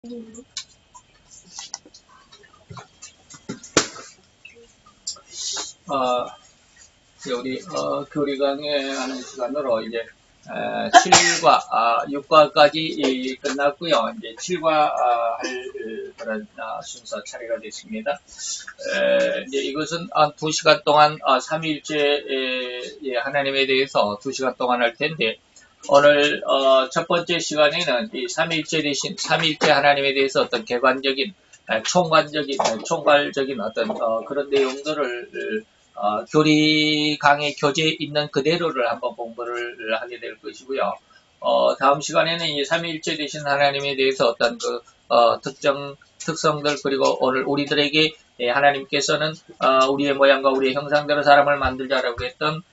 우리 교리 강의하는 시간으로 이제 7과 6과까지 끝났고요. 이제 7과 할 그런 순서 차례가 됐습니다. 이제 이것은 2시간 동안 삼위일체 하나님에 대해서 2시간 동안 할 텐데, 오늘 첫 번째 시간에는 이 삼위일체 대신 삼위일체 하나님에 대해서 어떤 개관적인 총괄적인 어떤 그런 내용들을 교리 강의 교재에 있는 그대로를 한번 공부를 하게 될 것이고요. 다음 시간에는 이 삼위일체 되신 하나님에 대해서 어떤 특성들, 그리고 오늘 우리들에게 하나님께서는 우리의 모양과 우리의 형상대로 사람을 만들자라고 했던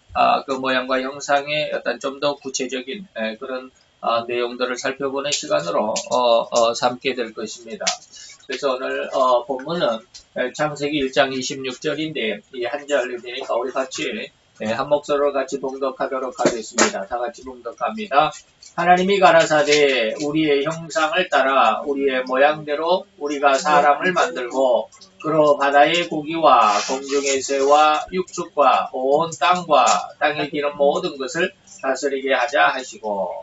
그 모양과 형상의 어떤 좀 더 구체적인 그런 내용들을 살펴보는 시간으로 삼게 될 것입니다. 그래서 오늘 본문은 창세기 1장 26절인데 이 한 절이 되니까 우리 같이 한 목소리로 같이 봉독하도록 하겠습니다. 다 같이 봉독합니다. 하나님이 가라사대 우리의 형상을 따라 우리의 모양대로 우리가 사람을 만들고 그로 바다의 고기와 공중의 새와 육축과 온 땅과 땅에 기는 모든 것을 다스리게 하자 하시고,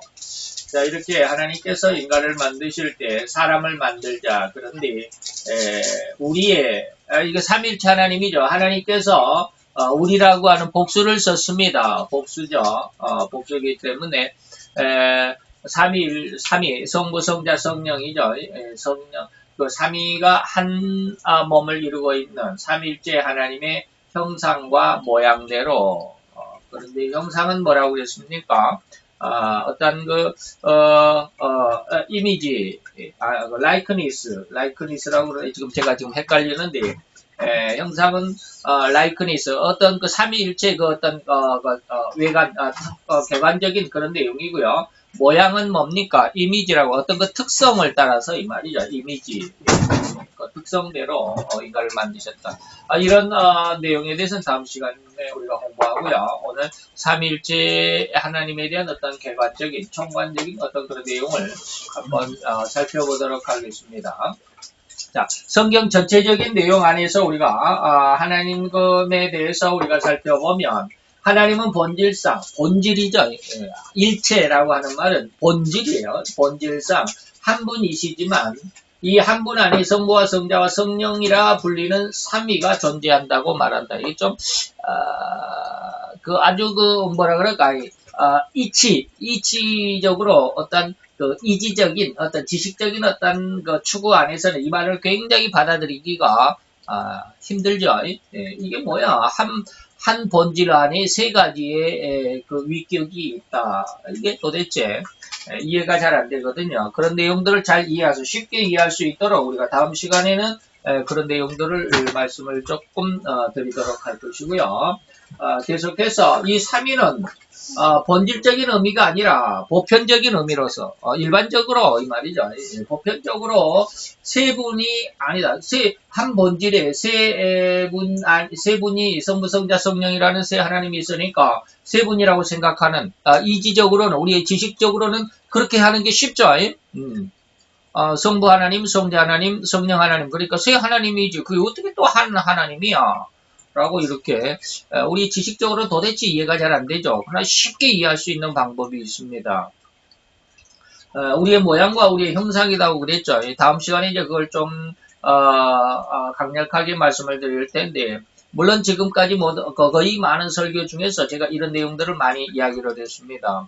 자, 이렇게 하나님께서 인간을 만드실 때 사람을 만들자. 그런데 우리의 이거 삼위일체 하나님이죠. 하나님께서 우리라고 하는 복수를 썼습니다. 복수죠. 복수이기 때문에 삼위 성부 성자 성령이죠. 성령 그 삼위가 한 몸을 이루고 있는 삼위일체 하나님의 형상과 모양대로. 그런데 형상은 뭐라고 그랬습니까? 어떤 이미지, likenes스라고 그래. 지금 헷갈리는데, 형상은, likeness, 어떤 삼위일체 외관, 객관적인 그런 내용이고요. 모양은 뭡니까? 이미지라고, 어떤 특성을 따라서 이 말이죠. 이미지. 그 특성대로 인간을 만드셨다. 이런 내용에 대해서는 다음 시간에 우리가 공부하고요. 오늘 삼위일체 하나님에 대한 어떤 개관적인 총괄적인 어떤 그런 내용을 한번 살펴보도록 하겠습니다. 자, 성경 전체적인 내용 안에서 우리가 하나님에 대해서 우리가 살펴보면, 하나님은 본질상, 본질이죠. 일체라고 하는 말은 본질이에요. 본질상 한 분이시지만 이 한 분 안에 성부와 성자와 성령이라 불리는 삼위가 존재한다고 말한다. 이게 좀 아주 뭐라 그럴까, 이치적으로 어떤 이지적인 어떤 지식적인 어떤 추구 안에서는 이 말을 굉장히 받아들이기가 힘들죠. 이게 뭐야? 한 본질 안에 세 가지의 위격이 있다. 이게 도대체 이해가 잘 안 되거든요. 그런 내용들을 잘 이해해서 쉽게 이해할 수 있도록 우리가 다음 시간에는 그런 내용들을 말씀을 조금 드리도록 할 것이고요. 계속해서 이 삼위는 본질적인 의미가 아니라 보편적인 의미로서 일반적으로 이 말이죠. 보편적으로 세 분이 아니다. 한 본질에 세 분이 성부 성자 성령이라는 세 하나님이 있으니까 세 분이라고 생각하는, 이지적으로는 우리의 지식적으로는 그렇게 하는 게 쉽죠. 성부 하나님, 성자 하나님, 성령 하나님, 그러니까 세 하나님이지 그게 어떻게 또 한 하나님이야 라고 이렇게 우리 지식적으로 도대체 이해가 잘 안 되죠. 그러나 쉽게 이해할 수 있는 방법이 있습니다. 우리의 모양과 우리의 형상이라고 그랬죠. 다음 시간에 이제 그걸 좀 강력하게 말씀을 드릴 텐데, 물론 지금까지 거의 많은 설교 중에서 제가 이런 내용들을 많이 이야기를 했습니다.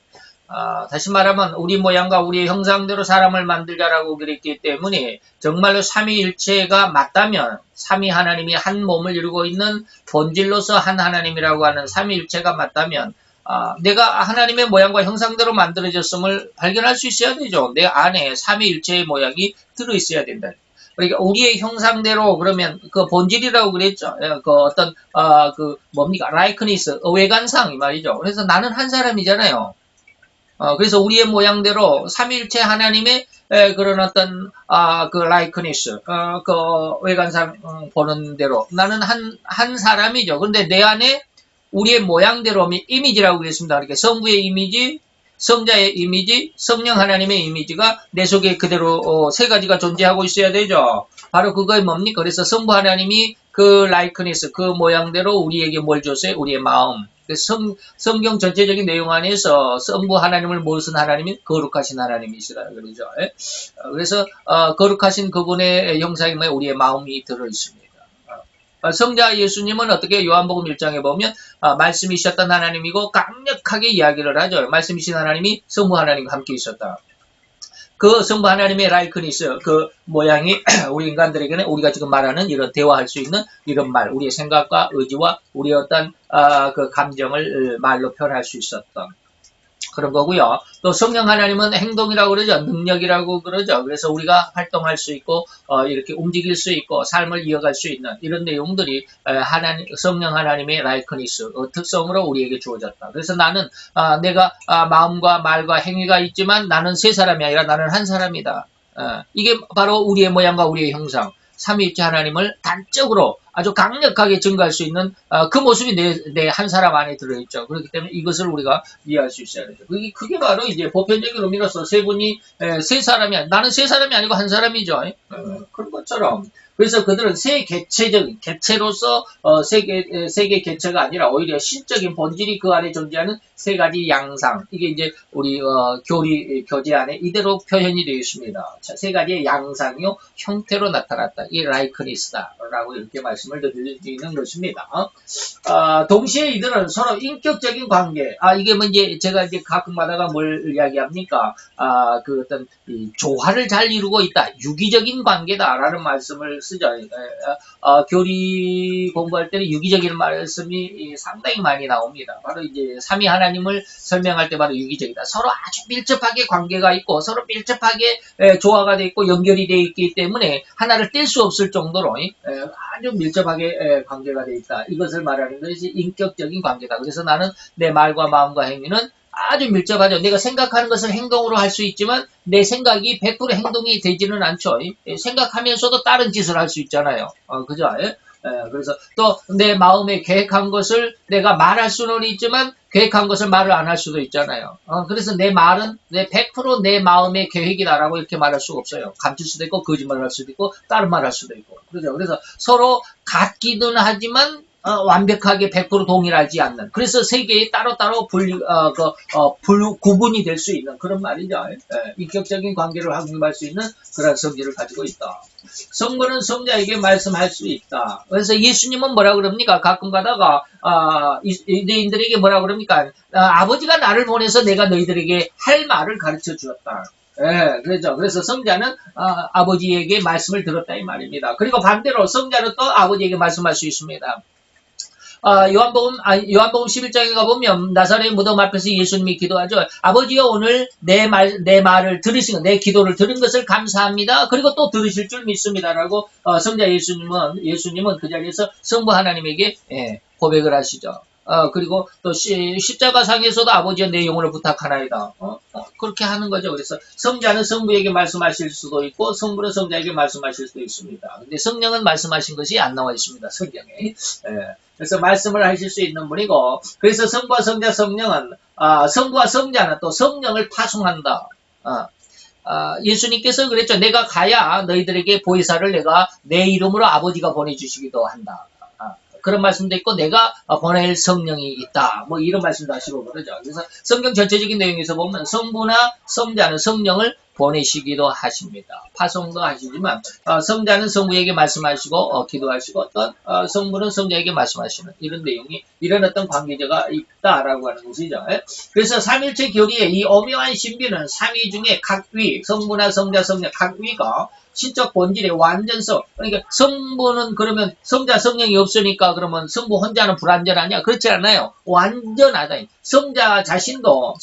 다시 말하면 우리 모양과 우리의 형상대로 사람을 만들자라고 그랬기 때문에 정말로 삼위일체가 맞다면, 삼위 하나님이 한 몸을 이루고 있는 본질로서 한 하나님이라고 하는 삼위일체가 맞다면 내가 하나님의 모양과 형상대로 만들어졌음을 발견할 수 있어야 되죠. 내 안에 삼위일체의 모양이 들어있어야 된다. 그러니까 우리의 형상대로, 그러면 그 본질이라고 그랬죠. 뭡니까? likeness, 외관상 이 말이죠. 그래서 나는 한 사람이잖아요. 그래서 우리의 모양대로 삼위일체 하나님의 그런 어떤 likeness, 외관상 보는 대로 나는 한 사람이죠. 그런데 내 안에 우리의 모양대로 이미지라고 그랬습니다. 그러니까 성부의 이미지, 성자의 이미지, 성령 하나님의 이미지가 내 속에 그대로 세 가지가 존재하고 있어야 되죠. 바로 그거에 뭡니까? 그래서 성부 하나님이 그 라이크니스, 그 모양대로 우리에게 뭘 줬어요? 우리의 마음. 성경 전체적인 내용 안에서 성부 하나님을 무슨 하나님이? 거룩하신 하나님이시라 그러죠. 그래서 거룩하신 그분의 형상이 뭐예요? 우리의 마음이 들어있습니다. 성자 예수님은 어떻게 요한복음 1장에 보면 말씀이셨던 하나님이고 강력하게 이야기를 하죠. 말씀이신 하나님이 성부 하나님과 함께 있었다. 그 성부 하나님의 라이크니스, 그 모양이 우리 인간들에게는 우리가 지금 말하는 이런 대화할 수 있는 이런 말, 우리의 생각과 의지와 우리의 어떤 그 감정을 말로 표현할 수 있었던 그런 거고요. 또 성령 하나님은 행동이라고 그러죠. 능력이라고 그러죠. 그래서 우리가 활동할 수 있고 이렇게 움직일 수 있고 삶을 이어갈 수 있는 이런 내용들이 성령 하나님의 라이크니스 특성으로 우리에게 주어졌다. 그래서 나는 내가 마음과 말과 행위가 있지만 나는 세 사람이 아니라 나는 한 사람이다. 이게 바로 우리의 모양과 우리의 형상. 삼위일체 하나님을 단적으로 아주 강력하게 증거할 수 있는 그 모습이 내 한 사람 안에 들어있죠. 그렇기 때문에 이것을 우리가 이해할 수 있어야 되죠. 그게 바로 이제 보편적인 의미로서 세 분이 세 사람이 나는 세 사람이 아니고 한 사람이죠. 그런 것처럼 그래서 그들은 세 개체적인 개체로서 세 개 개체가 아니라 오히려 신적인 본질이 그 안에 존재하는 세 가지 양상. 이게 이제 우리 교제 안에 이대로 표현이 되어 있습니다. 자, 세 가지의 양상이요 형태로 나타났다. 이 라이크니스다라고 이렇게 말씀을 드리는 것입니다. 동시에 이들은 서로 인격적인 관계. 이게 뭐 이제 제가 이제 가끔가다가 뭘 이야기합니까? 그 어떤 조화를 잘 이루고 있다. 유기적인 관계다라는 말씀을 쓰죠. 교리 공부할 때는 유기적인 말씀이 상당히 많이 나옵니다. 바로 이제 삼위 하나님을 설명할 때 바로 유기적이다. 서로 아주 밀접하게 관계가 있고 서로 밀접하게 조화가 되어 있고 연결이 되어 있기 때문에 하나를 뗄 수 없을 정도로 아주 밀접하게 관계가 되어 있다. 이것을 말하는 것이 인격적인 관계다. 그래서 나는 내 말과 마음과 행위는 아주 밀접하죠. 내가 생각하는 것을 행동으로 할 수 있지만 내 생각이 100% 행동이 되지는 않죠. 생각하면서도 다른 짓을 할 수 있잖아요. 그죠? 그래서 또 내 마음에 계획한 것을 내가 말할 수는 있지만 계획한 것을 말을 안 할 수도 있잖아요. 그래서 내 말은 100% 내 마음의 계획이다라고 이렇게 말할 수가 없어요. 감출 수도 있고 거짓말을 할 수도 있고 다른 말을 할 수도 있고 그죠? 그래서 서로 같기는 하지만 완벽하게 100% 동일하지 않는. 그래서 세 개의 따로따로 구분이 될 수 있는 그런 말이죠. 인격적인 관계를 확립할 수 있는 그런 성질을 가지고 있다. 성부는 성자에게 말씀할 수 있다. 그래서 예수님은 뭐라 그럽니까? 가끔 가다가 유대인들에게 뭐라 그럽니까? 아버지가 나를 보내서 내가 너희들에게 할 말을 가르쳐 주었다. 그렇죠. 그래서 성자는 아버지에게 말씀을 들었다 이 말입니다. 그리고 반대로 성자는 또 아버지에게 말씀할 수 있습니다. 요한복음 11장에 가보면 나사렛 무덤 앞에서 예수님이 기도하죠. 아버지여 오늘 내 말을 들으신 내 기도를 들은 것을 감사합니다. 그리고 또 들으실 줄 믿습니다라고 성자 예수님은 그 자리에서 성부 하나님에게 고백을 하시죠. 그리고 또 십자가상에서도 아버지여 내 영혼을 부탁하나이다. 그렇게 하는 거죠. 그래서 성자는 성부에게 말씀하실 수도 있고 성부는 성자에게 말씀하실 수도 있습니다. 근데 성령은 말씀하신 것이 안 나와 있습니다. 성경에. 그래서 말씀을 하실 수 있는 분이고 그래서 성부와 성자 성령은 성부와 성자는 또 성령을 파송한다. 예수님께서 그랬죠. 내가 가야 너희들에게 보혜사를 내가 내 이름으로 아버지가 보내주시기도 한다. 그런 말씀도 있고 내가 보낼 성령이 있다. 뭐 이런 말씀도 하시고 그러죠. 그래서 성경 전체적인 내용에서 보면 성부나 성자는 성령을 보내시기도 하십니다. 파송도 하시지만 성자는 성부에게 말씀하시고 기도하시고 또 성부는 성자에게 말씀하시는 이런 내용이 이런 어떤 관계자가 있다라고 하는 것이죠. 그래서 삼일체 교리의 이 오묘한 신비는 삼위 중에 각 위, 성부나 성자, 성령 각 위가 신적 본질의 완전성. 그러니까 성부는 그러면 성자 성령이 없으니까 그러면 성부 혼자는 불완전하냐? 그렇지 않아요. 완전하다. 성자 자신도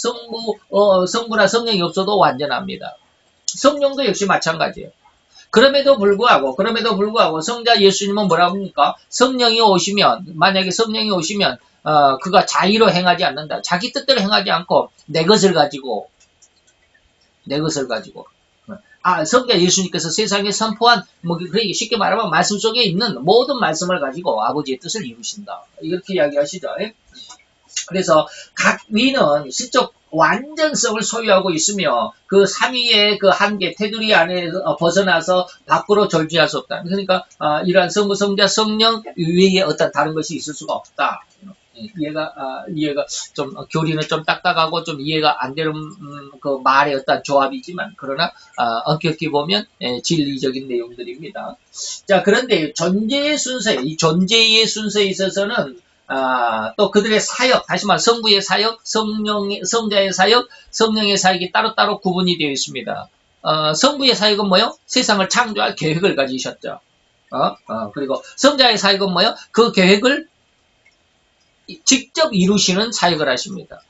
성부나 성령이 없어도 완전합니다. 성령도 역시 마찬가지예요. 그럼에도 불구하고 성자 예수님은 뭐라고 합니까? 만약에 성령이 오시면 그가 자의로 행하지 않는다. 자기 뜻대로 행하지 않고 내 것을 가지고 성자 예수님께서 세상에 선포한 그러니까 쉽게 말하면 말씀 속에 있는 모든 말씀을 가지고 아버지의 뜻을 이루신다. 이렇게 이야기하시죠. 그래서 각 위는 신적 완전성을 소유하고 있으며 그 삼위의 그 한계 테두리 안에 벗어나서 밖으로 존재할 수 없다. 그러니까 이러한 성부, 성자, 성령 외에 어떤 다른 것이 있을 수가 없다. 이해가 좀 교리는 좀 딱딱하고 좀 이해가 안 되는 그 말의 어떤 조합이지만 그러나 엄격히 보면 진리적인 내용들입니다. 자, 그런데 존재의 순서에 이 존재의 순서에 있어서는 또 그들의 사역, 다시 말해 성부의 사역, 성자의 사역, 성령의 사역이 따로따로 구분이 되어 있습니다. 성부의 사역은 뭐요? 세상을 창조할 계획을 가지셨죠. 그리고 성자의 사역은 뭐요? 그 계획을 직접 이루시는 사역을 하십니다.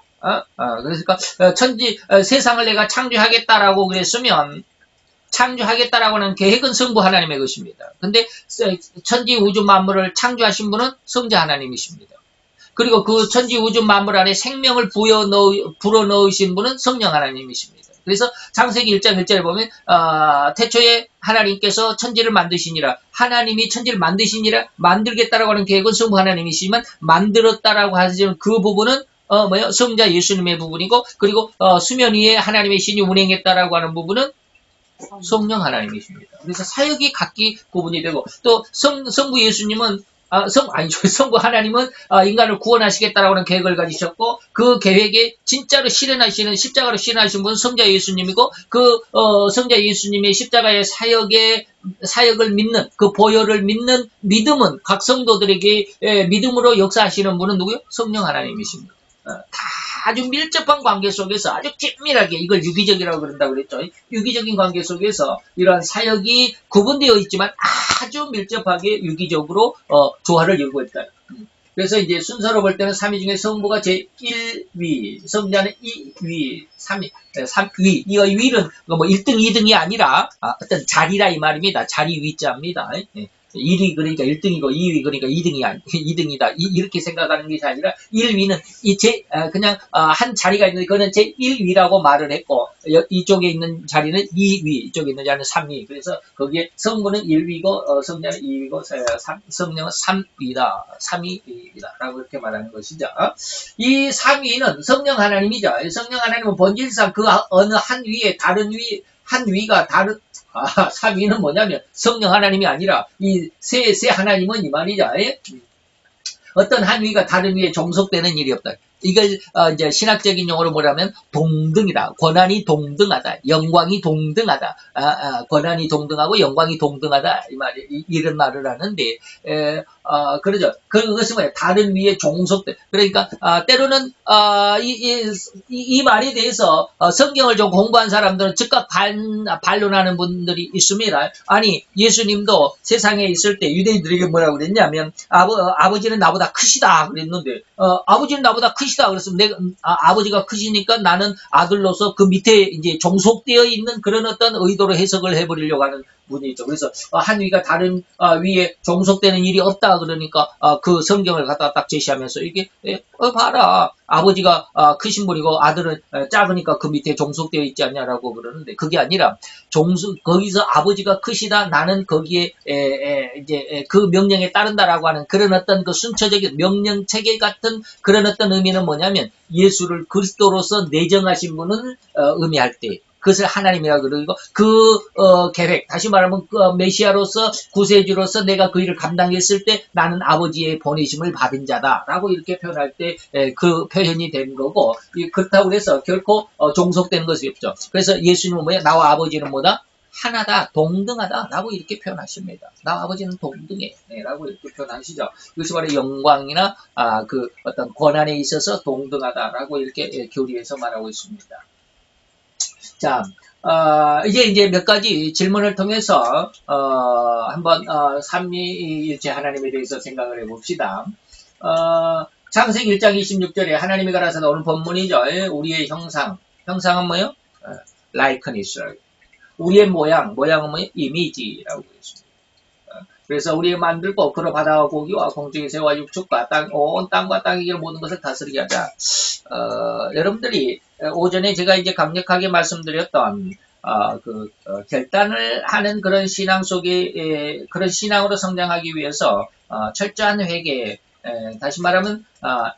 그러니까 세상을 내가 창조하겠다라고 그랬으면 창조하겠다라고 하는 계획은 성부 하나님의 것입니다. 근데 천지 우주 만물을 창조하신 분은 성자 하나님이십니다. 그리고 그 천지 우주 만물 안에 생명을 불어넣으신 분은 성령 하나님이십니다. 그래서 창세기 1장 1절에 보면 태초에 하나님께서 천지를 만드시니라. 하나님이 천지를 만들겠다라고 하는 계획은 성부 하나님이시지만 만들었다라고 하시는 그 부분은 성자 예수님의 부분이고, 그리고 수면 위에 하나님의 신이 운행했다라고 하는 부분은 성령 하나님이십니다. 그래서 사역이 각기 구분이 되고, 또 성부 예수님은 성부 하나님은 인간을 구원하시겠다라고 하는 계획을 가지셨고, 그 계획에 진짜로 십자가로 실현하신 분은 성자 예수님이고, 그 성자 예수님의 십자가의 사역을 믿는, 그 보혈을 믿는 믿음은 각 성도들에게 믿음으로 역사하시는 분은 누구요? 성령 하나님이십니다. 아주 밀접한 관계 속에서 아주 긴밀하게, 이걸 유기적이라고 그런다고 그랬죠. 유기적인 관계 속에서 이러한 사역이 구분되어 있지만 아주 밀접하게 유기적으로 조화를 이루고 있다. 그래서 이제 순서로 볼 때는 3위 중에 성부가 제1위, 성자는 2위, 3위. 이 위는 뭐 1등, 2등이 아니라 어떤 자리라 이 말입니다. 자리 위자입니다. 1위 그러니까 1등이고 2위 그러니까 2등이다. 이렇게 생각하는 것이 아니라 1위는 그냥 한 자리가 있는데 그거는 제1위라고 말을 했고, 이쪽에 있는 자리는 2위, 이쪽에 있는 자리는 3위. 그래서 거기에 성부는 1위고 성자는 2위고 성령은 3위다 라고 이렇게 말하는 것이죠. 이 3위는 성령 하나님이죠. 성령 하나님은 본질상 그 어느 한 위에 다른 한 위가 다른 3위는 뭐냐면 성령 하나님이 아니라 이 세 하나님은 이 말이죠. 어떤 한 위가 다른 위에 종속되는 일이 없다. 이걸 이제 신학적인 용어로 뭐라면 동등이다. 권한이 동등하다. 영광이 동등하다. 권한이 동등하고 영광이 동등하다. 이런 말을 하는데, 그러죠. 그것은 뭐예요? 다른 위에 종속돼. 그러니까 때로는 이 말에 대해서 성경을 좀 공부한 사람들은 즉각 반론하는 분들이 있습니다. 아니, 예수님도 세상에 있을 때 유대인들에게 뭐라고 그랬냐면 아버지는 나보다 크시다 그랬는데, 아버지는 나보다 크시다 그랬으면 아버지가 크시니까 나는 아들로서 그 밑에 이제 종속되어 있는 그런 어떤 의도로 해석을 해버리려고 하는 분이 있죠. 그래서 한 위가 다른 위에 종속되는 일이 없다 그러니까 그 성경을 갖다가 딱 제시하면서 이게 봐라, 아버지가 크신 분이고 아들은 작으니까 그 밑에 종속되어 있지 않냐라고 그러는데, 그게 아니라 거기서 아버지가 크시다, 나는 거기에 이제 그 명령에 따른다라고 하는 그런 어떤 그 순처적인 명령 체계 같은 그런 어떤 의미는 뭐냐면, 예수를 그리스도로서 내정하신 분은 의미할 때 그것을 하나님이라고 그러고, 계획, 다시 말하면 메시아로서 구세주로서 내가 그 일을 감당했을 때 나는 아버지의 보내심을 받은 자다라고 이렇게 표현할 때 그 표현이 된 거고, 그렇다고 해서 결코 종속되는 것이 없죠. 그래서 예수님은 뭐야? 나와 아버지는 뭐다? 하나다, 동등하다 라고 이렇게 표현하십니다. 나와 아버지는 동등해 라고 이렇게 표현하시죠. 이것이 바로 영광이나 그 어떤 권한에 있어서 동등하다 라고 이렇게 교리에서 말하고 있습니다. 자, 이제 몇 가지 질문을 통해서 한번 삼위일체 하나님에 대해서 생각을 해봅시다. 창세기 1장 26절에 하나님이 가라사대, 오늘 본문이죠. 우리의 형상은 뭐예요? likeness. 우리의 모양은 뭐예요? 이미지라고 했습니다. 그래서 우리의 만들고 그로 바다와 고기와 공중의 새와 육축과 온 땅과 땅의 길 모든 것을 다스리게 하자. 여러분들이 오전에 제가 이제 강력하게 말씀드렸던 결단을 하는 그런 신앙 속에, 그런 신앙으로 성장하기 위해서 철저한 회개, 다시 말하면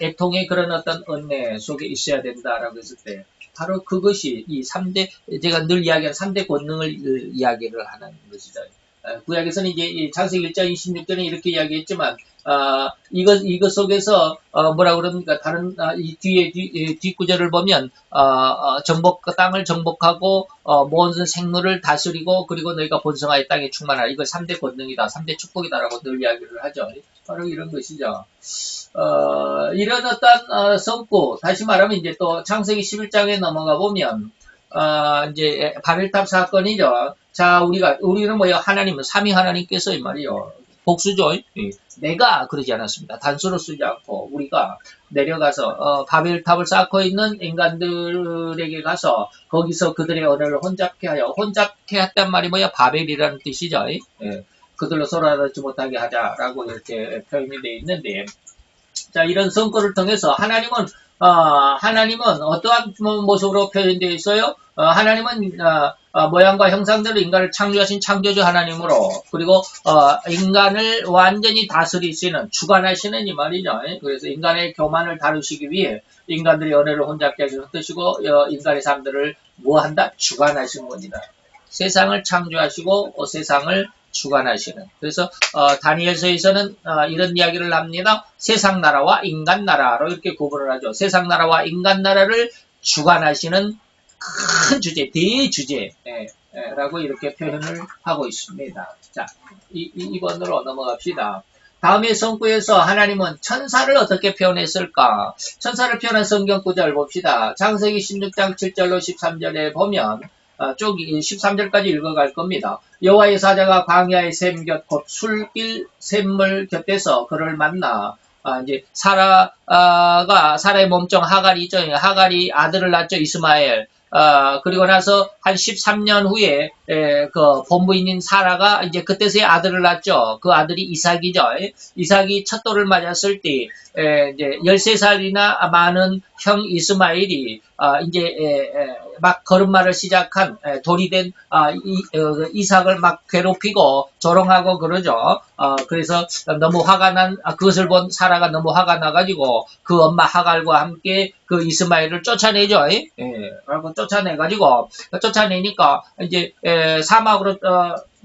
애통의 그런 어떤 은혜 속에 있어야 된다라고 했을 때, 바로 그것이 이 3대, 제가 늘 이야기하는 3대 권능을 이야기를 하는 것이죠. 구약에서는 이제 이 창세기 1장 26절에 이렇게 이야기했지만, 이것 속에서, 뭐라 그럽니까? 다른, 이 뒷구절을 보면, 땅을 정복하고, 모든 생물을 다스리고, 그리고 너희가 번성하여 땅에 충만하라. 이거 3대 권능이다, 3대 축복이다라고 늘 이야기를 하죠. 바로 이런 것이죠. 이런 어떤, 성구, 다시 말하면 이제 또 창세기 11장에 넘어가 보면, 이제 바벨탑 사건이죠. 자, 우리는 뭐요? 하나님은, 삼위 하나님께서 이 말이요. 복수죠. 내가 그러지 않았습니다. 단수로 쓰지 않고, 우리가 내려가서, 바벨탑을 쌓고 있는 인간들에게 가서, 거기서 그들의 언어를 혼잡케 했단 말이 뭐야? 바벨이라는 뜻이죠. 그들로 서로 알아듣지 못하게 하자라고 이렇게 표현이 되어 있는데, 자, 이런 성과를 통해서 하나님은 어떠한 모습으로 표현되어 있어요? 하나님은 모양과 형상대로 인간을 창조하신 창조주 하나님으로, 그리고 인간을 완전히 다스리시는, 주관하시는 이 말이죠. 그래서 인간의 교만을 다루시기 위해 인간들의 연애를 혼잡게 하시는 뜻이고, 인간의 삶들을 뭐한다? 주관하시는 겁니다. 세상을 창조하시고 세상을 주관하시는. 그래서 다니엘서에서는 이런 이야기를 합니다. 세상 나라와 인간 나라로 이렇게 구분을 하죠. 세상 나라와 인간 나라를 주관하시는 큰 주제, 대주제라고 이렇게 표현을 하고 있습니다. 자, 이번으로 넘어갑시다. 다음의 성구에서 하나님은 천사를 어떻게 표현했을까? 천사를 표현한 성경 구절 봅시다. 창세기 16장 7절로 13절에 보면, 쭉 13절까지 읽어갈 겁니다. 여호와의 사자가 광야의 샘 곁 곧 술길 샘물 곁에서 그를 만나, 이제 사라의 몸종 하갈이죠. 하갈이 아들을 낳죠. 이스마엘. 그리고 나서 한 13년 후에 그 본부인인 사라가 이제 그때서야 아들을 낳죠. 그 아들이 이삭이죠. 이삭이 첫 돌을 맞았을 때 이제 13살이나 많은 형 이스마엘이 이제 막 걸음마를 시작한 돌이 된 이삭을 막 괴롭히고 조롱하고 그러죠. 그래서 너무 화가 그것을 본 사라가 너무 화가 나가지고 그 엄마 하갈과 함께 그 이스마엘을 쫓아내죠. 그리고 쫓아내니까 이제 사막으로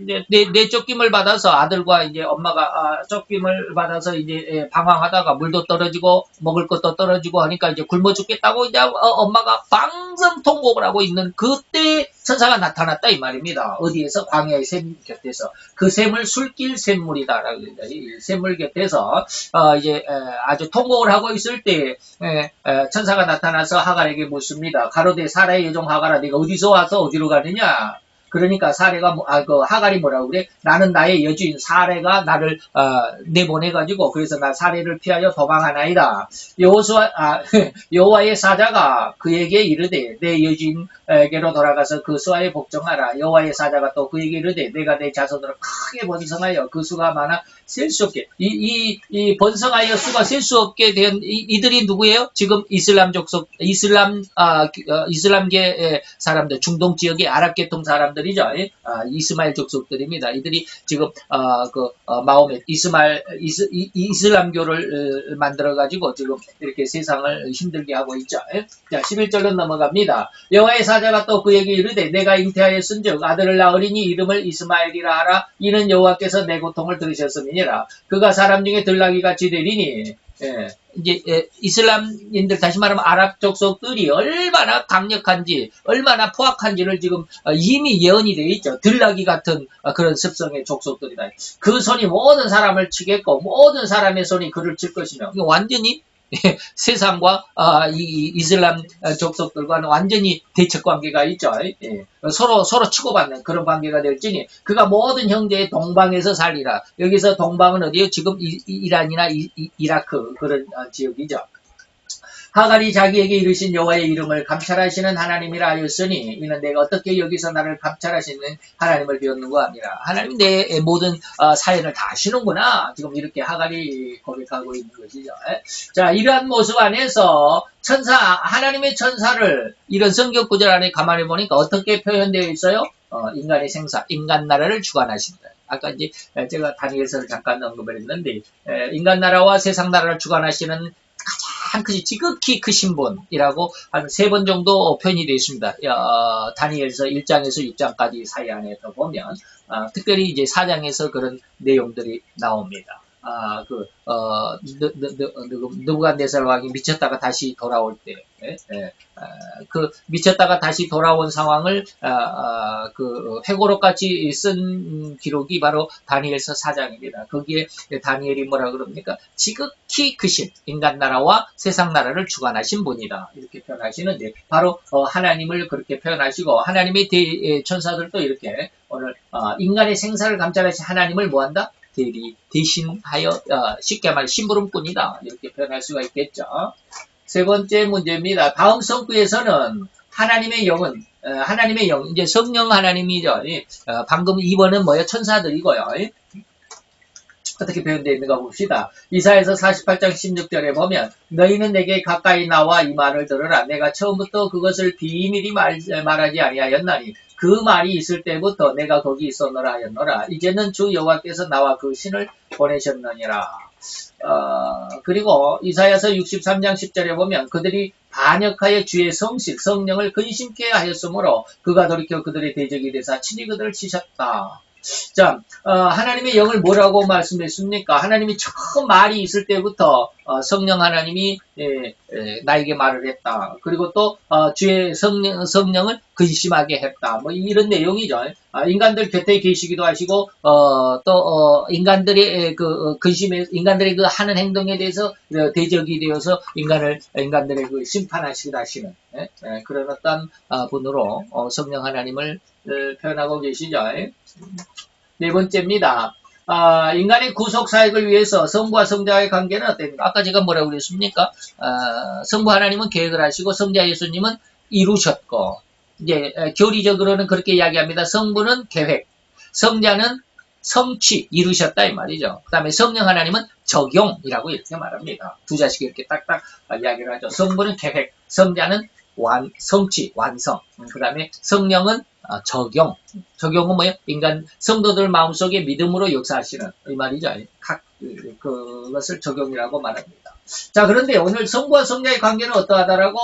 이제 내쫓김을 받아서 아들과 이제 엄마가 쫓김을 받아서 이제 방황하다가 물도 떨어지고 먹을 것도 떨어지고 하니까 이제 굶어 죽겠다고 이제 엄마가 방성 통곡을 하고 있는 그때 천사가 나타났다 이 말입니다. 어디에서? 광야의 샘 곁에서. 그 샘을 술길 샘물이다라고 합니다. 이 샘물 곁에서 이제 아주 통곡을 하고 있을 때 천사가 나타나서 하갈에게 묻습니다. 가로되 사라의 여종 하갈아, 네가 어디서 와서 어디로 가느냐? 그러니까 하갈이 뭐라고 그래? 나는 나의 여주인 사레가 나를 내보내가지고 그래서 나 사레를 피하여 도망하나이다. 여호와의 사자가 그에게 이르되 내 여주인에게로 돌아가서 그 수하에 복종하라. 여호와의 사자가 또 그에게 이르되 내가 내 자손으로 크게 번성하여 그 수가 많아 셀 수 없게 이 번성하여 수가 셀 수 없게 된 이들이 누구예요? 지금 이슬람계 사람들, 중동 지역의 아랍계통 사람들이죠. 이스마엘 족속들입니다. 이들이 지금 마호멧 이슬람교를 만들어 가지고 지금 이렇게 세상을 힘들게 하고 있죠. 자, 11절로 넘어갑니다. 여호와의 사자가 또 그에게 이르되 내가 잉태하였은즉 아들을 낳으리니 이름을 이스마엘이라 하라. 이는 여호와께서 내 고통을 들으셨음이니라. 그가 사람 중에 들나귀 같이 되리니. 이제 이슬람인들, 다시 말하면 아랍 족속들이 얼마나 강력한지, 얼마나 포악한지를 지금 이미 예언이 되어 있죠. 들나귀 같은 그런 습성의 족속들이다. 그 손이 모든 사람을 치겠고 모든 사람의 손이 그를 칠 것이며, 완전히 세상과 이 이슬람 족속들과는 완전히 대척 관계가 있죠. 서로 치고받는 그런 관계가 될지니 그가 모든 형제의 동방에서 살리라. 여기서 동방은 어디요? 지금 이란이나 이라크 그런 지역이죠. 하갈이 자기에게 이르신 여호와의 이름을 감찰하시는 하나님이라 하였으니 이는 내가 어떻게 여기서 나를 감찰하시는 하나님을 비웠는가 하니라. 하나님이 내 모든 사연을 다 아시는구나. 지금 이렇게 하갈이 고백하고 있는 것이죠. 자, 이러한 모습 안에서 하나님의 천사를 이런 성경 구절 안에 가만히 보니까 어떻게 표현되어 있어요? 인간의 생사, 인간 나라를 주관하신다. 아까 이제 제가 다니엘서를 잠깐 언급을 했는데 인간 나라와 세상 나라를 주관하시는 가장 지극히 크신 분이라고 한 3번 정도 표현이 되어 있습니다. 다니엘서 1장에서 6장까지 사이 안에서 보면, 특별히 이제 4장에서 그런 내용들이 나옵니다. 느부갓네살 왕이 미쳤다가 다시 돌아올 때, 그 미쳤다가 다시 돌아온 상황을 회고록 같이 쓴 기록이 바로 다니엘서 4장입니다. 거기에 다니엘이 뭐라 그럽니까? 지극히 크신 인간 나라와 세상 나라를 주관하신 분이다. 이렇게 표현하시는데, 바로 하나님을 그렇게 표현하시고, 하나님의 천사들도 이렇게 오늘 인간의 생사를 감찰하신 하나님을 뭐한다? 대신하여 쉽게 말해 심부름꾼이다, 이렇게 표현할 수가 있겠죠. 세 번째 문제입니다. 다음 성구에서는 하나님의 영은 하나님의 영, 이제 성령 하나님이죠. 방금 2번은 뭐예요? 천사들이고요. 어떻게 표현되어 있는가 봅시다. 이사야서 48장 16절에 보면, 너희는 내게 가까이 나와 이 말을 들으라. 내가 처음부터 그것을 비밀히 말하지 아니하였나니 그 말이 있을 때부터 내가 거기 있었노라 하였노라. 이제는 주 여호와께서 나와 그 신을 보내셨느니라. 그리고 이사야서 63장 10절에 보면, 그들이 반역하여 주의 성실 성령을 근심케 하였으므로 그가 돌이켜 그들의 대적이 되사 친히 그들을 치셨다. 자, 하나님의 영을 뭐라고 말씀했습니까? 하나님이 처음 말이 있을 때부터 성령 하나님이 나에게 말을 했다. 그리고 또 주의 성령을 근심하게 했다. 뭐 이런 내용이죠. 인간들 곁에 계시기도 하시고, 또 인간들의 인간들의 그 하는 행동에 대해서 대적이 되어서 인간들의 그 심판하시기도 하시는 그런 어떤 분으로 성령 하나님을 표현하고 계시죠. 네 번째입니다. 인간의 구속 사역을 위해서 성부와 성자의 관계는 어떻습니까? 아까 제가 뭐라고 그랬습니까? 성부 하나님은 계획을 하시고 성자 예수님은 이루셨고, 이제 교리적으로는 그렇게 이야기합니다. 성부는 계획, 성자는 성취, 이루셨다 이 말이죠. 그 다음에 성령 하나님은 적용이라고 이렇게 말합니다. 두 자식이 이렇게 딱딱 이야기를 하죠. 성부는 계획, 성자는 성취, 완성. 그 다음에 성령은 적용은 뭐예요? 인간 성도들 마음속에 믿음으로 역사하시는 이 말이죠. 그것을 적용이라고 말합니다. 자, 그런데 오늘 성부와 성자의 관계는 어떠하다라고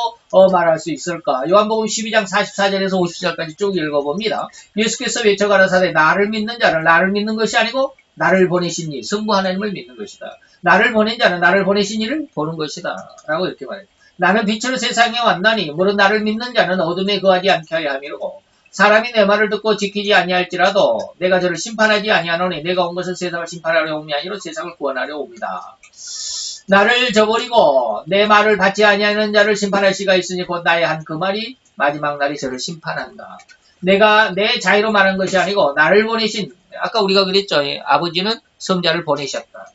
말할 수 있을까? 요한복음 12장 44절에서 50절까지 쭉 읽어봅니다. 예수께서 외쳐가라사대 나를 믿는 자는 나를 믿는 것이 아니고 나를 보내신 이 성부 하나님을 믿는 것이다. 나를 보낸 자는 나를 보내신 이를 보는 것이다 라고 이렇게 말해요. 나는 빛으로 세상에 왔나니 무릇 나를 믿는 자는 어둠에 거하지 않게 하여 함이로고, 사람이 내 말을 듣고 지키지 아니할지라도 내가 저를 심판하지 아니하노니 내가 온 것은 세상을 심판하려 옴이 아니라 세상을 구원하려 옵니다. 나를 저버리고 내 말을 받지 아니하는 자를 심판할 시가 있으니 곧 나의 한 그 말이 마지막 날이 저를 심판한다. 내가 내 자유로 말한 것이 아니고 나를 보내신, 아까 우리가 그랬죠. 아버지는 성자를 보내셨다.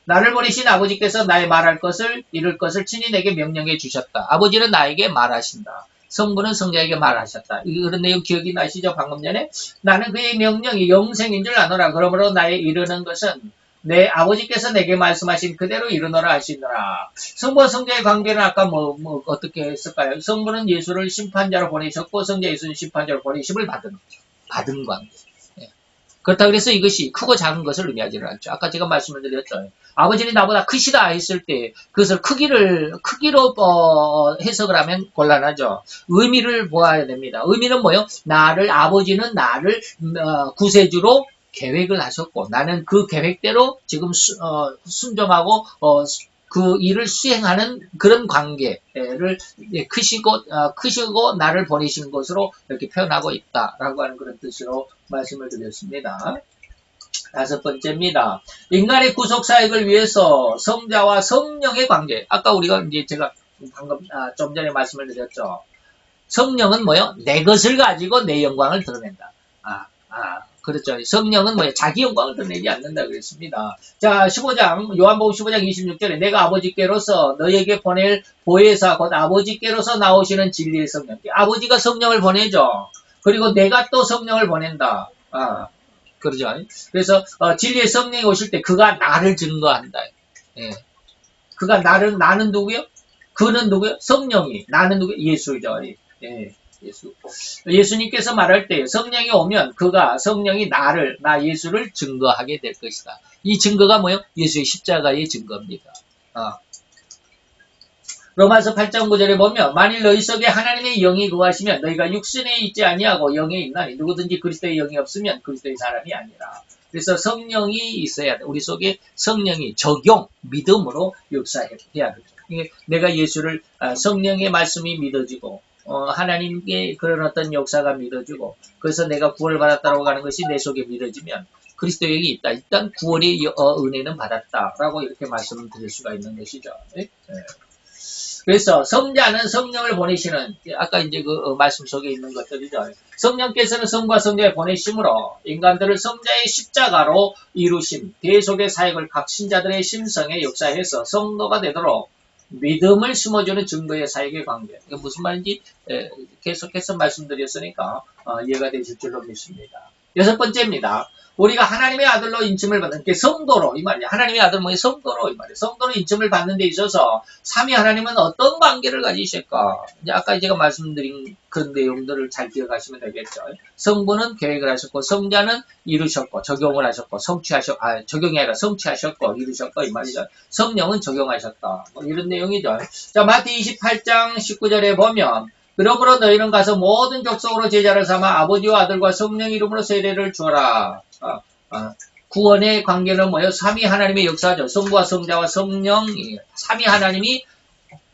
나를 보내신 아버지께서 나의 말할 것을 이룰 것을 친히 내게 명령해 주셨다. 아버지는 나에게 말하신다. 성부는 성자에게 말하셨다. 이런 내용 기억이 나시죠? 방금 전에 나는 그의 명령이 영생인 줄 아노라. 그러므로 나의 이르는 것은 내 아버지께서 내게 말씀하신 그대로 이루노라 하시노라. 성부와 성자의 관계는 아까 어떻게 했을까요? 성부는 예수를 심판자로 보내셨고 성자 예수는 심판자로 보내심을 받은 관계. 그렇다고 해서 이것이 크고 작은 것을 의미하지는 않죠. 아까 제가 말씀을 드렸죠. 아버지는 나보다 크시다 했을 때 그것을 크기로 해석을 하면 곤란하죠. 의미를 보아야 됩니다. 의미는 뭐예요? 아버지는 나를 구세주로 계획을 하셨고, 나는 그 계획대로 지금 순종하고 그 일을 수행하는 그런 관계를 크시고 나를 보내신 것으로 이렇게 표현하고 있다라고 하는 그런 뜻으로 말씀을 드렸습니다. 다섯 번째입니다. 인간의 구속 사역을 위해서 성자와 성령의 관계. 아까 우리가 이제 제가 방금 좀 전에 말씀을 드렸죠. 성령은 뭐요? 내 것을 가지고 내 영광을 드러낸다. 그렇죠. 성령은 뭐예요? 자기 영광을 드러내지 않는다 그랬습니다. 자, 15장, 요한복음 15장 26절에 내가 아버지께로서 너에게 보낼 보혜사 곧 아버지께로서 나오시는 진리의 성령. 아버지가 성령을 보내죠. 그리고 내가 또 성령을 보낸다. 그러죠. 그래서 진리의 성령이 오실 때 그가 나를 증거한다. 예. 그가 나는 누구요? 그는 누구요? 성령이. 나는 누구요? 예수죠. 예. 예수님께서 말할 때 성령이 오면 성령이 나 예수를 증거하게 될 것이다. 이 증거가 뭐예요? 예수의 십자가의 증거입니다. 로마서 8장 9절에 보면 만일 너희 속에 하나님의 영이 거하시면 너희가 육신에 있지 아니하고 영에 있나니 누구든지 그리스도의 영이 없으면 그리스도의 사람이 아니라. 그래서 성령이 있어야 돼. 우리 속에 성령이 적용, 믿음으로 역사해야 되죠. 내가 예수를 성령의 말씀이 믿어지고 하나님께 그런 어떤 역사가 믿어지고 그래서 내가 구원을 받았다고 하는 것이 내 속에 믿어지면 그리스도의 영이 있다. 일단 구원의 은혜는 받았다라고 이렇게 말씀드릴 수가 있는 것이죠. 네? 그래서 성자는 성령을 보내시는 아까 이제 그 말씀 속에 있는 것들이죠. 성령께서는 성부와 성자를 보내심으로 인간들을 성자의 십자가로 이루심, 대속의 사역을 각 신자들의 심성에 역사해서 성도가 되도록 믿음을 심어주는 증거의 사역의 관계. 이게 무슨 말인지 계속해서 말씀드렸으니까 이해가 되실 줄로 믿습니다. 6번째입니다. 우리가 하나님의 아들로 인침을 받는 게 성도로 이 말이야. 하나님의 아들 뭐예요? 성도로 이 말이야. 성도로 인침을 받는 데 있어서 삼위 하나님은 어떤 관계를 가지실까? 이제 아까 제가 말씀드린 그런 내용들을 잘 기억하시면 되겠죠. 성부는 계획을 하셨고 성자는 이루셨고 적용을 하셨고 적용이 아니라 성취하셨고 이루셨고 이 말이죠. 성령은 적용하셨다. 뭐 이런 내용이죠. 자, 마태 28장 19절에 보면 그러므로 너희는 가서 모든 족속으로 제자를 삼아 아버지와 아들과 성령 이름으로 세례를 주어라. 구원의 관계는 뭐예요? 삼위 하나님의 역사죠. 성부와 성자와 성령이 삼위 하나님이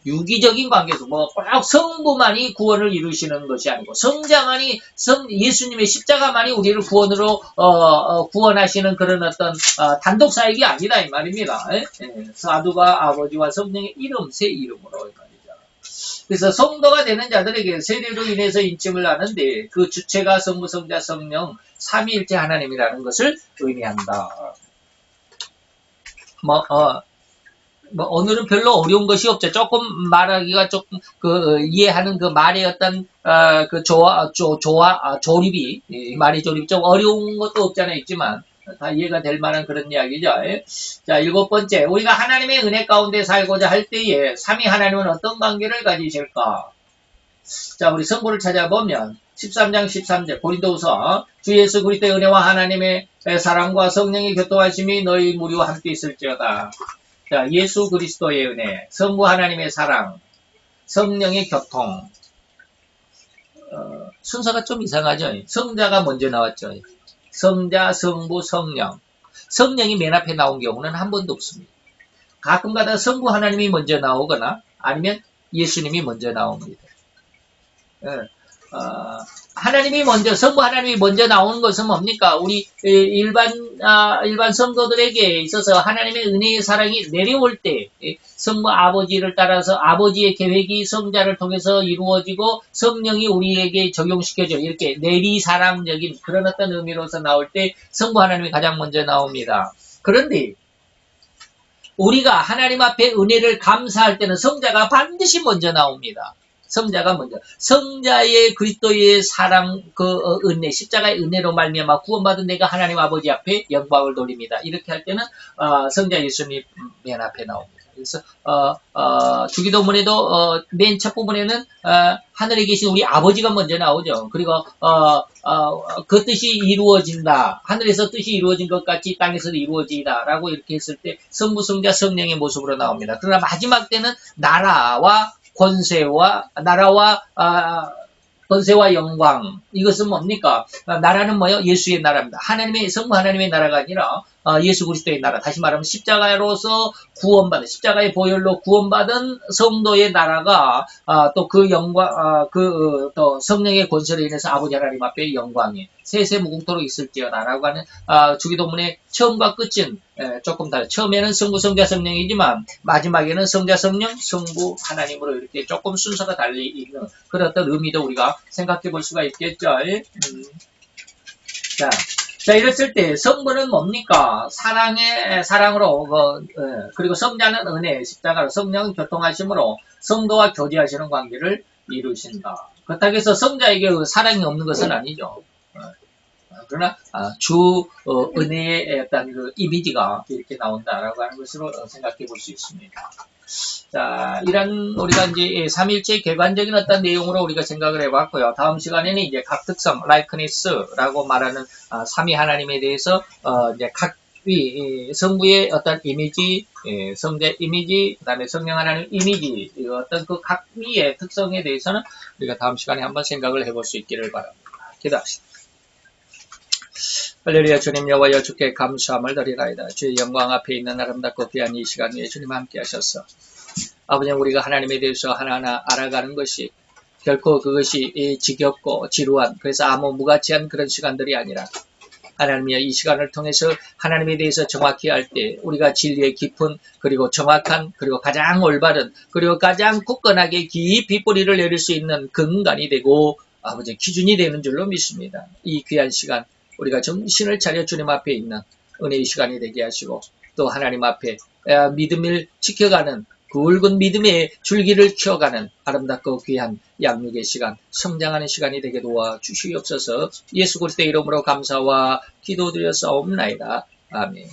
유기적인 관계에서 꼭 성부만이 구원을 이루시는 것이 아니고 성자만이 예수님의 십자가만이 우리를 구원으로 구원하시는 그런 어떤 단독 사역이 아니다 이 말입니다. 아들과 아버지와 성령의 이름 세 이름으로 이 말이죠. 그래서 성도가 되는 자들에게 세례로 인해서 인침을 하는데 그 주체가 성부, 성자, 성령 삼위일체 하나님이라는 것을 의미한다. 오늘은 별로 어려운 것이 없죠. 조금 말하기가 조금 이해하는 그 말의 어떤 조립이 말의 조립이 좀 어려운 것도 없잖아요. 있지만 다 이해가 될 만한 그런 이야기죠. 자, 7번째. 우리가 하나님의 은혜 가운데 살고자 할 때에 삼위 하나님은 어떤 관계를 가지실까? 자, 우리 성부를 찾아보면 13장 13절 고린도후서 주 예수 그리스도의 은혜와 하나님의 사랑과 성령의 교통하심이 너희 무리와 함께 있을지어다. 자, 예수 그리스도의 은혜, 성부 하나님의 사랑, 성령의 교통. 순서가 좀 이상하죠. 성자가 먼저 나왔죠. 성자, 성부, 성령. 성령이 맨 앞에 나온 경우는 한 번도 없습니다. 가끔가다 성부 하나님이 먼저 나오거나 아니면 예수님이 먼저 나옵니다. 하나님이 먼저, 성부 하나님이 먼저 나오는 것은 뭡니까? 우리 일반 성도들에게 있어서 하나님의 은혜의 사랑이 내려올 때 성부 아버지를 따라서 아버지의 계획이 성자를 통해서 이루어지고 성령이 우리에게 적용시켜져 이렇게 내리사랑적인 그런 어떤 의미로서 나올 때 성부 하나님이 가장 먼저 나옵니다. 그런데 우리가 하나님 앞에 은혜를 감사할 때는 성자가 반드시 먼저 나옵니다. 성자가 먼저 성자의 그리스도의 사랑 은혜 십자가의 은혜로 말미암아 구원받은 내가 하나님 아버지 앞에 영광을 돌립니다. 이렇게 할 때는 성자 예수님 맨 앞에 나옵니다. 그래서 주기도문에도 맨 첫 부분에는 하늘에 계신 우리 아버지가 먼저 나오죠. 그리고 그 뜻이 이루어진다. 하늘에서 뜻이 이루어진 것 같이 땅에서도 이루어지다라고 이렇게 했을 때 성부 성자 성령의 모습으로 나옵니다. 그러나 마지막 때는 나라와 권세와 영광. 이것은 뭡니까? 나라는 뭐예요? 예수의 나라입니다. 성부 하나님의 나라가 아니라 예수 그리스도의 나라. 다시 말하면 십자가로서 구원받은, 십자가의 보혈로 구원받은 성도의 나라가 또 그 영광, 또 성령의 권세로 인해서 아버지 하나님 앞에 영광이 세세무궁토록 있을지어다라고 하는 주기도문의 처음과 끝은 조금 다르죠. 처음에는 성부, 성자, 성령이지만 마지막에는 성자, 성령, 성부 하나님으로 이렇게 조금 순서가 달리 있는 그런 어떤 의미도 우리가 생각해 볼 수가 있겠죠. 자, 이랬을 때 성부는 뭡니까? 사랑으로 그리고 성자는 은혜, 십자가로 성령은 교통하심으로 성도와 교제하시는 관계를 이루신다. 그렇다고 해서 성자에게 사랑이 없는 것은 아니죠. 그러나 은혜의 어떤 그 이미지가 이렇게 나온다라고 하는 것으로 생각해 볼 수 있습니다. 자, 이런 우리가 이제 삼일체의 객관적인 어떤 내용으로 우리가 생각을 해봤고요. 다음 시간에는 이제 각 특성, likenes스라고 말하는 삼위 하나님에 대해서 이제 각 이 성부의 어떤 이미지, 성자 이미지, 그 다음에 성령 하나님 이미지, 어떤 그 각미의 특성에 대해서는 우리가 다음 시간에 한번 생각을 해볼 수 있기를 바랍니다. 기도합시다. 할렐루야. 주님 여호와여, 주께 감사함을 드리나이다. 주의 영광 앞에 있는 아름답고 귀한 이 시간 위에 주님 함께 하셔서 아버지, 우리가 하나님에 대해서 하나하나 알아가는 것이 결코 그것이 지겹고 지루한, 그래서 아무 무가치한 그런 시간들이 아니라 하나님이여, 이 시간을 통해서 하나님에 대해서 정확히 알 때 우리가 진리의 깊은, 그리고 정확한, 그리고 가장 올바른, 그리고 가장 굳건하게 깊이 뿌리를 내릴 수 있는 근간이 되고 아버지 기준이 되는 줄로 믿습니다. 이 귀한 시간 우리가 정신을 차려 주님 앞에 있는 은혜의 시간이 되게 하시고, 또 하나님 앞에 믿음을 지켜가는 굵은 믿음의 줄기를 키워가는 아름답고 귀한 양육의 시간, 성장하는 시간이 되게 도와주시옵소서. 예수 그리스도의 이름으로 감사와 기도드렸사옵나이다. 아멘.